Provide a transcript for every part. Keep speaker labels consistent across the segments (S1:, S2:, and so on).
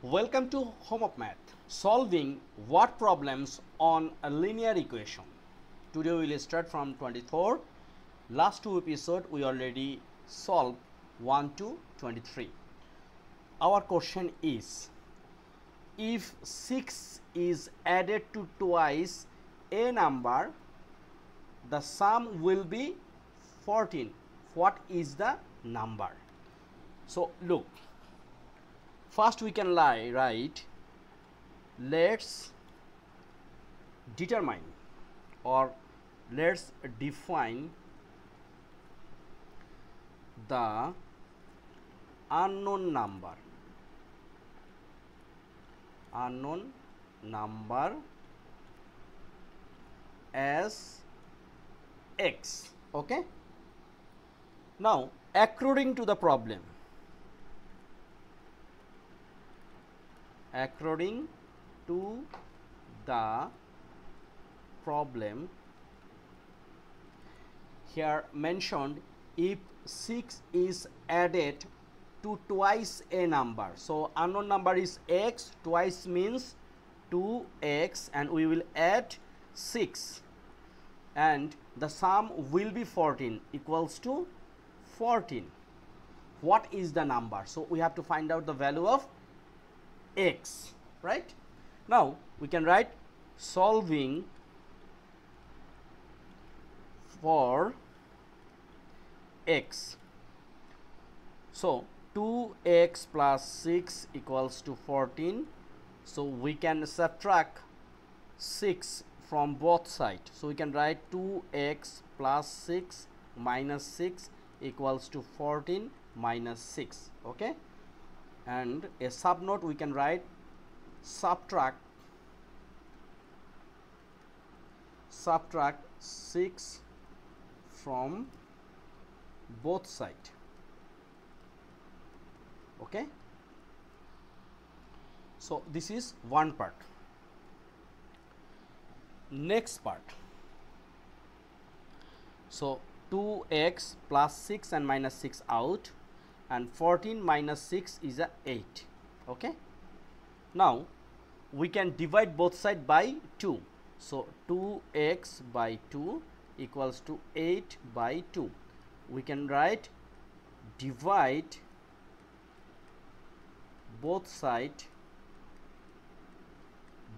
S1: Welcome to Home of Math, solving word problems on a linear equation. Today we will start from 24. Last two episodes we already solved 1 to 23. Our question is, if 6 is added to twice a number, the sum will be 14. What is the number? So look, first we can write, let's determine or let's define the unknown number as x. Okay, now according to the problem, here mentioned, if 6 is added to twice a number, so unknown number is x, twice means 2x, and we will add 6 and the sum will be 14 equals to 14. What is the number? So we have to find out the value of x, right? Now we can write solving for x. So 2x plus 6 equals to 14. So we can subtract 6 from both sides. So we can write 2x plus 6 minus 6 equals to 14 minus 6. Okay, and a sub note we can write subtract 6 from both sides. Okay, so this is one part. Next part, so 2x plus 6 and minus 6 out, and 14 minus 6 is a 8. Okay, now we can divide both sides by 2. So 2x by 2 equals to 8 by 2. We can write divide both sides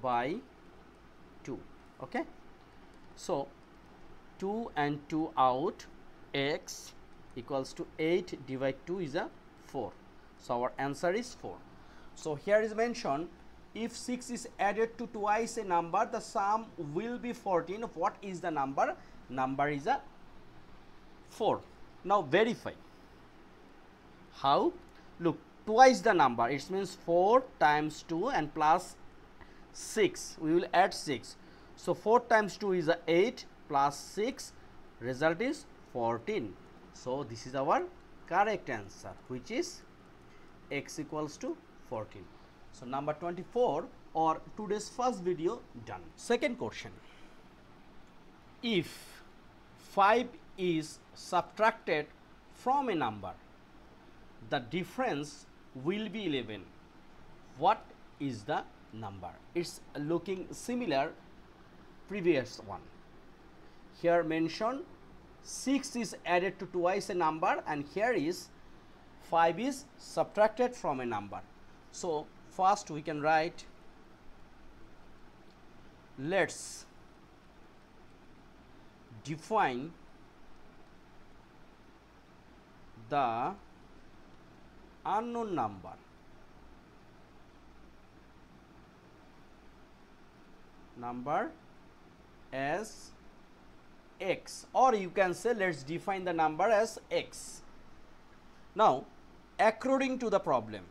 S1: by 2. Okay, so 2 and 2 out, x equals to 8 divide 2 is a 4. So our answer is 4. So here is mentioned, if 6 is added to twice a number, the sum will be 14. What is the number? Number is a 4. Now verify. How? Look, twice the number, it means 4 times 2 and plus 6, we will add 6. So 4 times 2 is a 8 plus 6, result is 14. So this is our correct answer, which is x equals to 14. So number 24 or today's first video done. Second question, if 5 is subtracted from a number, the difference will be 11. What is the number? It's looking similar previous one. Here mentioned 6 is added to twice a number, and here is 5 is subtracted from a number. So first we can write, let's define the unknown number as x, or you can say let's define the number as x. Now according to the problem,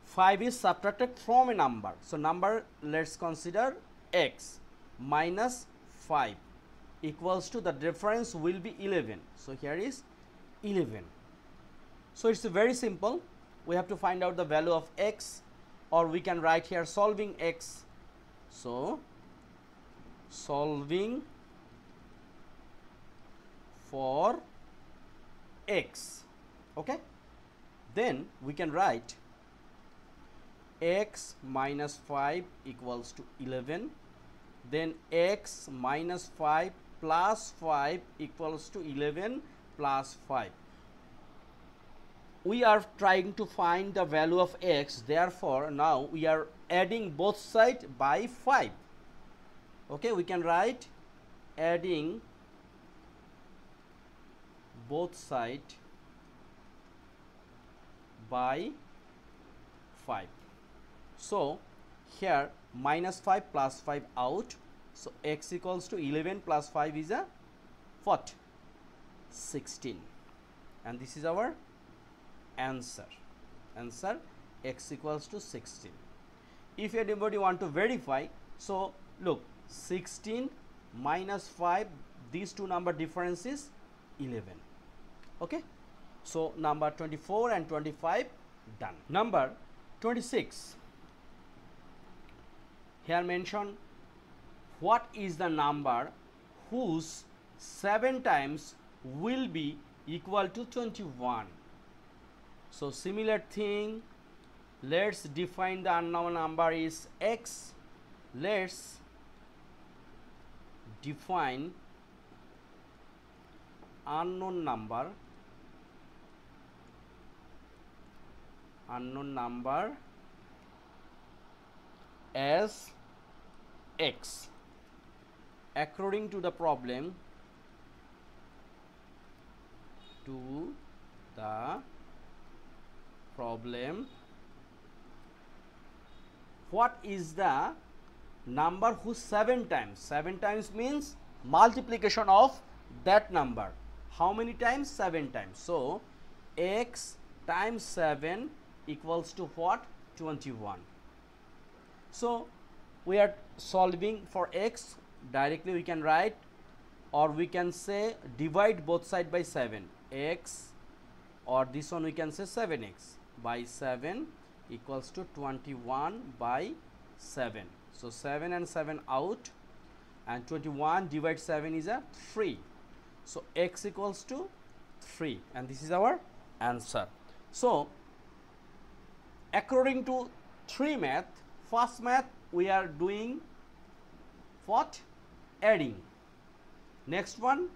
S1: 5 is subtracted from a number. So number, let's consider x minus 5 equals to, the difference will be 11. So here is 11. So it's very simple. We have to find out the value of x, or we can write here solving x So solving for x, okay, then we can write x minus 5 equals to 11, then x minus 5 plus 5 equals to 11 plus 5. We are trying to find the value of x, therefore now we are adding both sides by 5. Okay, we can write adding both sides by 5. So here minus 5 plus 5 out, so x equals to 11 plus 5 is a what? 16, and this is our answer. Answer x equals to 16. If anybody want to verify, so look, 16 minus 5, these two number difference is 11. Okay, so number 24 and 25 done. Number 26, here mention what is the number whose 7 times will be equal to 21. So similar thing, let's define the unknown number is x. Let's define unknown number as x. According to the problem, what is the number whose 7 times? 7 times means multiplication of that number. How many times? 7 times. So x times 7 equals to what? 21. So we are solving for x. Directly we can write, or we can say divide both sides by 7. X, or this one we can say 7x by 7 equals to 21 by 7. So 7 and 7 out, and 21 divide 7 is a 3. So x equals to 3, and this is our answer. So according to 3 math, first math we are doing what? Adding. Next one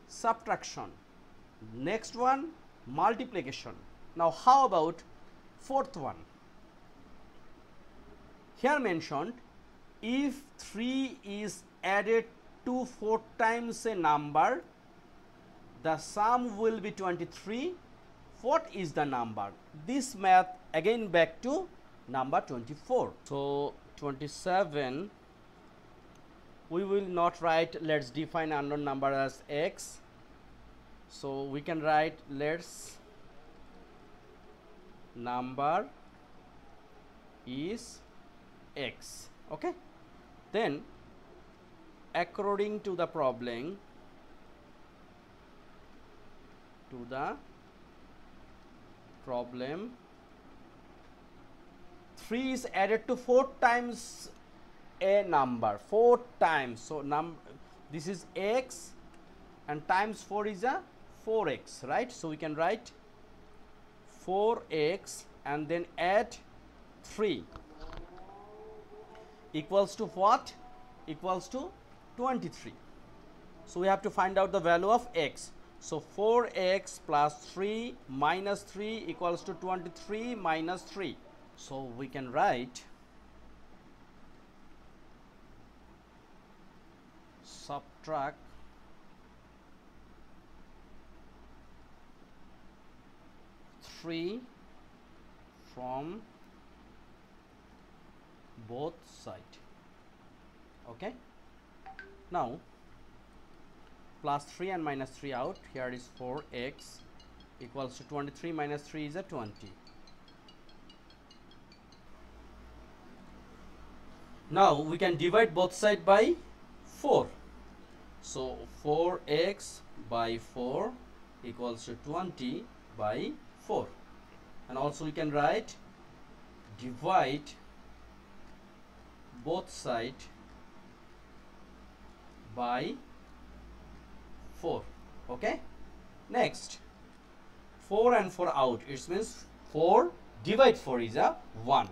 S1: subtraction. Next one multiplication. Now how about fourth one? Here mentioned, if 3 is added to 4 times a number, the sum will be 23. What is the number? This math again back to number 24. So 27, we will not write, let's define unknown number as x. So we can write, let's number is x. Okay, then according to the problem, 3 is added to 4 times a number, 4 times. So this is x, and times 4 is a 4x, right? So we can write 4x and then add 3 equals to what? Equals to 23. So we have to find out the value of x. So 4x plus 3 minus 3 equals to 23 minus 3. So we can write subtract 3 from both sides. Okay, now plus 3 and minus 3 out, here is 4x equals to 23 minus 3 is a 20. Now we can divide both sides by 4. So 4x by 4 equals to 20 by 4, and also we can write divide both side by 4. Okay, next 4 and 4 out, it means 4 divide 4 is a 1,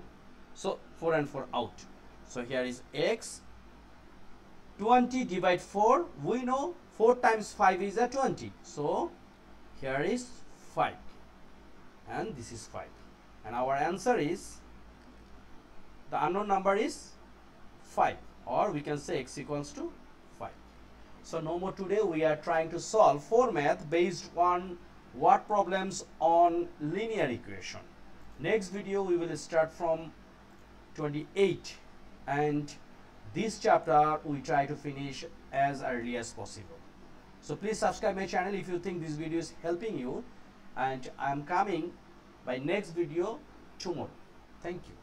S1: so 4 and 4 out. So here is x. 20 divide 4, we know 4 times 5 is a 20, so here is 5 and this is 5, and our answer is, the unknown number is 5, or we can say x equals to 5. So no more today, we are trying to solve 4 math based on word problems on linear equation. Next video we will start from 28, and this chapter we try to finish as early as possible. So please subscribe my channel if you think this video is helping you, and I am coming by next video tomorrow. Thank you.